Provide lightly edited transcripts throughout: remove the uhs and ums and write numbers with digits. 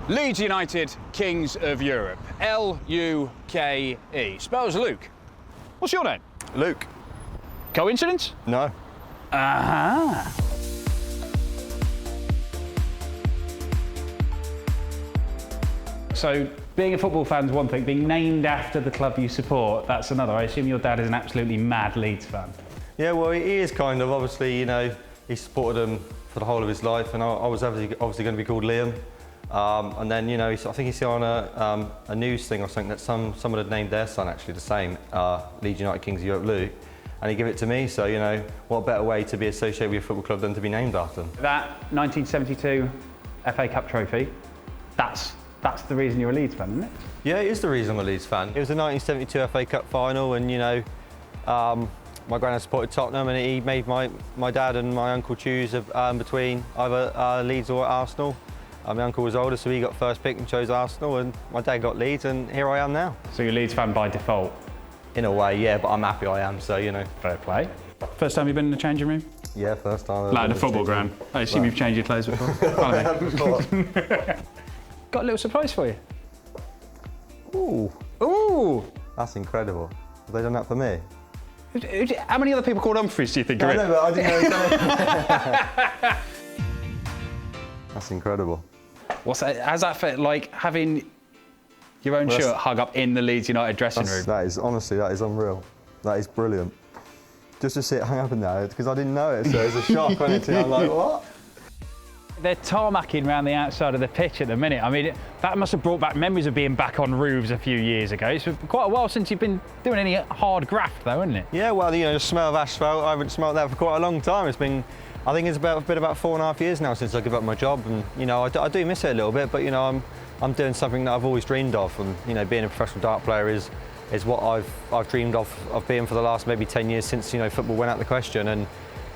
Leeds United, Kings of Europe. L-U-K-E. Spells Luke. What's your name? Luke. Coincidence? No. Ah. So, being a football fan is one thing, being named after the club you support, that's another. I assume your dad is an absolutely mad Leeds fan. Yeah, well, he is kind of. Obviously, you know, he supported them for the whole of his life, and I was obviously going to be called Liam. And then, you know, I think he's on a news thing or something that someone had named their son actually the same, Leeds United Kings of Europe Luke, and he gave it to me. So, you know, what better way to be associated with a football club than to be named after them? That 1972 FA Cup trophy, that's the reason you're a Leeds fan, isn't it? Yeah, it is the reason I'm a Leeds fan. It was the 1972 FA Cup final, and, you know, my granddad supported Tottenham, and he made my dad and my uncle choose between either Leeds or Arsenal. My uncle was older, so he got first pick and chose Arsenal, and my dad got Leeds, and here I am now. So you're a Leeds fan by default? In a way, yeah, but I'm happy I am, so, you know. Fair play. First time you've been in the changing room? Yeah, first time. Like in the football ground? I assume you've changed your clothes before? Got a little surprise for you. Ooh. Ooh! That's incredible. Have they done that for me? How many other people called Humphries do you think are in? I know, but I didn't know. That's incredible. What's that? How's that fit? Like having your own shirt hung up in the Leeds United dressing room? That is, honestly, that is unreal. That is brilliant. Just to see it hung up in there, because I didn't know it, so it was a shock, wasn't it? I'm like, what? They're tarmacking around the outside of the pitch at the minute. I mean, that must have brought back memories of being back on roofs a few years ago. It's quite a while since you've been doing any hard graft, though, isn't it? Yeah, well, you know, the smell of asphalt, I haven't smelled that for quite a long time. It's been, I think it's been about 4.5 years now since I gave up my job, and, you know, I do miss it a little bit, but, you know, I'm doing something that I've always dreamed of, and, you know, being a professional dart player is what I've dreamed of being for the last maybe 10 years since, you know, football went out of the question. And,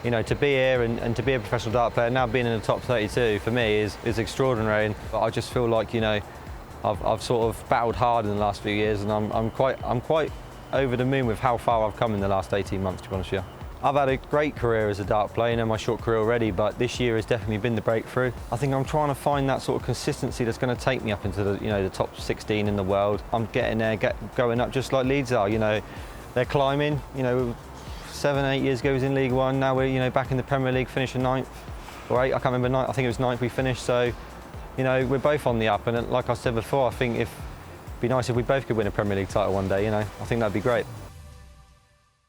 you know, to be here and to be a professional dart player, now being in the top 32 for me is extraordinary. And I just feel like, you know, I've sort of battled hard in the last few years, and I'm quite over the moon with how far I've come in the last 18 months, to be honest with you. I've had a great career as a dart player, you know, my short career already, but this year has definitely been the breakthrough. I think I'm trying to find that sort of consistency that's going to take me up into the, you know, the top 16 in the world. I'm getting there, going up just like Leeds are, you know. They're climbing, you know, 7, 8 years ago was in League One, now we're, you know, back in the Premier League, finishing 9th or 8th, I can't remember, 9th, I think it was 9th we finished, so, you know, we're both on the up, and like I said before, I think it'd be nice if we both could win a Premier League title one day, you know, I think that'd be great.